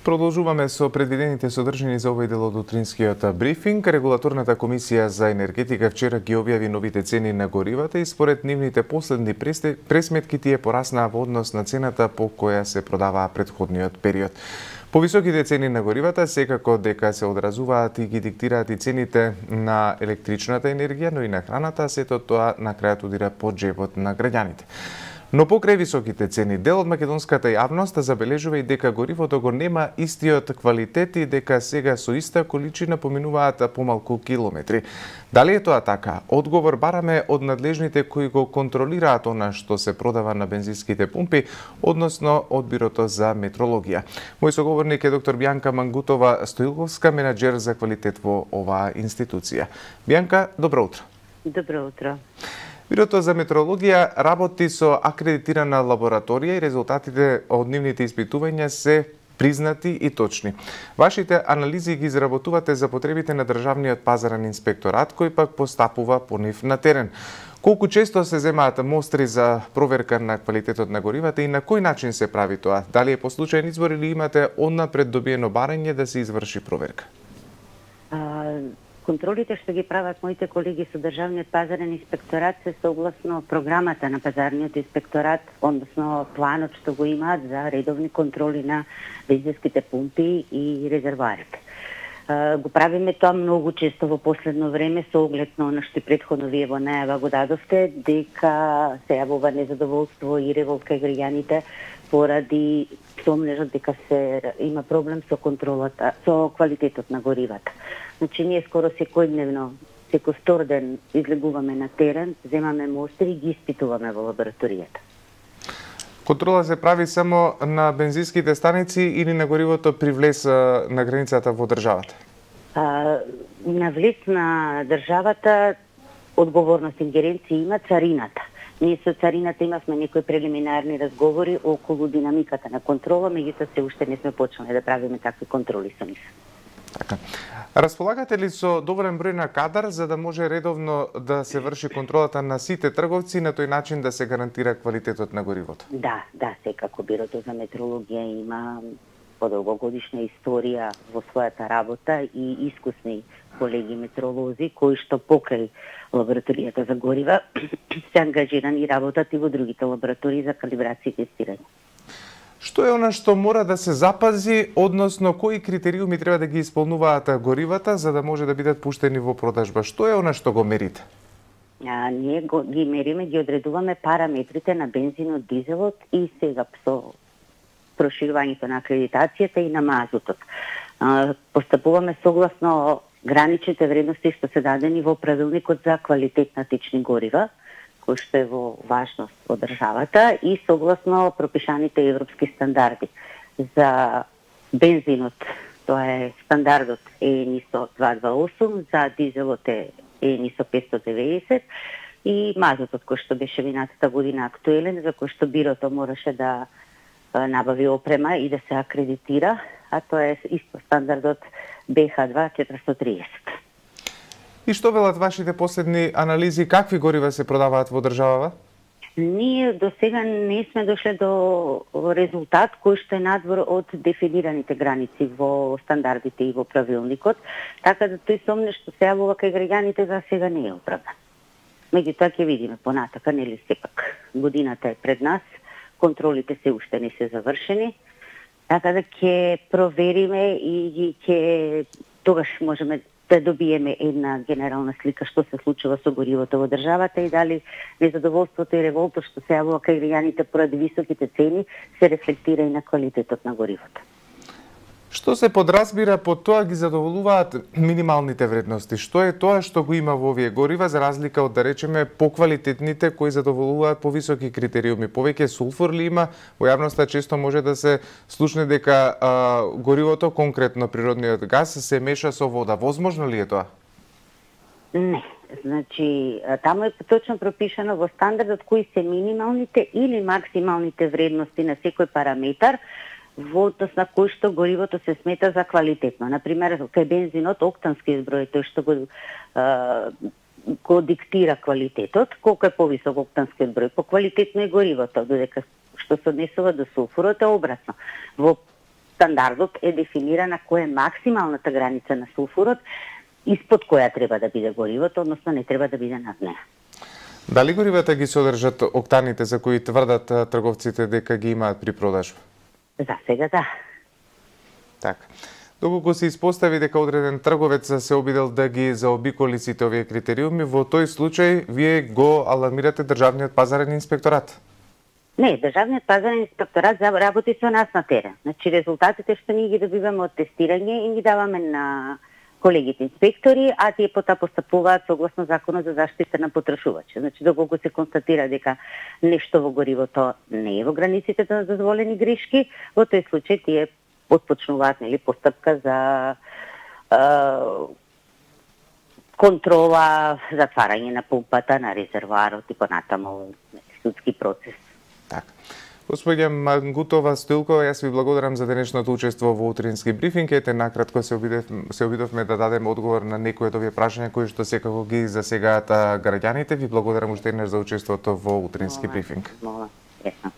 Продолжуваме со предвидените содржини за овој дел од утринскиот брифинг. Регулаторната комисија за енергетика вчера ги објави новите цени на горивата и според нивните последни пресметки тие пораснаа во однос на цената по која се продаваа претходниот период. Повисоките цени на горивата секако дека се одразуваат и ги диктираат и цените на електричната енергија, но и на храната, сето тоа на крајот удира по джебот на граѓаните. Но покрај високите цени, дел од македонската јавност забележува и дека горивото го нема истиот квалитет и дека сега со иста количина поминуваат помалку километри. Дали е тоа така? Одговор бараме од надлежните кои го контролираат она што се продава на бензинските пумпи, односно од Бирото за метрологија. Мој соговорник е доктор Бјанка Мангутова-Стоилковска, менаџер за квалитет во оваа институција. Бјанка, добро утро. Добро утро. Бирото за метрологија работи со акредитирана лабораторија и резултатите од нивните испитувања се признати и точни. Вашите анализи ги изработувате за потребите на Државниот пазарен инспекторат, кој пак постапува по нив на терен. Колку често се земаат мостри за проверка на квалитетот на горивата и на кој начин се прави тоа? Дали е по случајен избор или имате однапред добиено барање да се изврши проверка? Контролите што ги прават моите колеги со Државниот пазарен инспекторат се согласно програмата на пазарниот инспекторат, односно планот што го имаат за редовни контроли на бензинските пумпи и резервоарите. Го правиме тоа многу често во последно време со оглед на она што претходно вие во најава го дадовте, дека се јавува незадоволство и револт кај граѓаните поради сомнежот дека се има проблем со контролата, со квалитетот на горивата. Значи, ние скоро секојдневно, секој втор ден излегуваме на терен, земаме мостри и ги испитуваме во лабораторијата. Контрола се прави само на бензинските станици или на горивото при влез на границата во државата? На влез на државата одговорност ингеренција има царината. Ние со царината имавме некои прелиминарни разговори околу динамиката на контрола, меѓутоа се уште не сме почнали да правиме такви контроли со нив. Така. Располагате ли со доволен број на кадар за да може редовно да се врши контролата на сите трговци на тој начин да се гарантира квалитетот на горивото? Да, секако Бирото за метрологија има подолгогодишна историја во својата работа и искусни колеги метролози кои што покрај лабораторијата за горива се ангажирани и работат и во другите лаборатории за калибрација и тестирање. Што е она што мора да се запази, односно кои критериуми треба да ги исполнуваат горивата за да може да бидат пуштени во продажба? Што е она што го мерите? Ние ги мериме, ги одредуваме параметрите на бензинот, дизелот и сега со проширувањето на акредитацијата и на мазутот. Постапуваме согласно граничните вредности што се дадени во правилникот за квалитет на течни горива, кој што е во важност во државата и согласно пропишаните европски стандарди. За бензинот тоа е стандардот ЕНИСО 228, за дизелот е ЕНИСО 590 и мазутот кој што беше минатата година актуелен, за кој што Бирото мораше да набави опрема и да се акредитира, а тоа е исто стандардот БХ2 430. И што велат вашите последни анализи? Какви горива се продаваат во државава? Ние до сега не сме дошле до резултат кој што е надвор од дефинираните граници во стандардите и во правилникот, така да тој сомнеш што се јавува кај граѓаните за сега не е оправдан. Меѓутоа ќе видиме понатака, нели сепак годината е пред нас, контролите се уште не се завршени, така да ќе провериме и ќе тогаш можеме да добиеме една генерална слика што се случува со горивото во државата и дали незадоволството и револтот што се јавува кај граѓаните поради високите цени се рефлектира и на квалитетот на горивото. Што се подразбира под тоа ги задоволуваат минималните вредности? Што е тоа што го има во овие горива за разлика од, да речеме, поквалитетните кои задоволуваат повисоки критериуми? Повеќе сулфур ли има? Во јавноста често може да се слушне дека горивото, конкретно природниот газ, се меша со вода. Возможно ли е тоа? Не. Значи, таму е точно пропишано во стандардот кои се минималните или максималните вредности на секој параметар во однос на кој што горивото се смета за квалитетно. Например, кај бензинот, октански зброј, тој што го диктира квалитетот, колку е повисок октанскиот број, по квалитетно е горивото, додека што се однесува до сулфурот е обратно. Во стандардот е дефинирана која е максималната граница на сулфурот испод која треба да биде горивото, односно не треба да биде над неа. Дали горивата ги содржат октаните за кои тврдат трговците дека ги имаат при продажба? За сега да. Така. Доколку се испостави дека одреден трговец се обидел да ги заобиколи сите овие критериуми, во тој случај вие го алармирате Државниот пазарен инспекторат? Не, Државниот пазарен инспекторат работи со нас на терен. Значи резултатите што ние ги добиваме од тестирање и ги даваме на колегите инспектори, а тие потоа постапуваат согласно Законот за заштита на потрошувача. Значи, доколку се констатира дека нешто во горивото не е во границите на дозволени грешки, во тој случај тие отпочнуваат постапка за контрола, затварање на пумпата, на резервоарот и понатаму судски процес. Така. Господја Мангутова Стоилкова, јас ви благодарам за денешното учество во утрински брифинг. Ете, накратко се обидовме да дадеме одговор на некои од овие прашања кои што секако ги засегаат граѓаните. Ви благодарам уште еднаш за учеството во утрински брифинг. Мола. Јесно.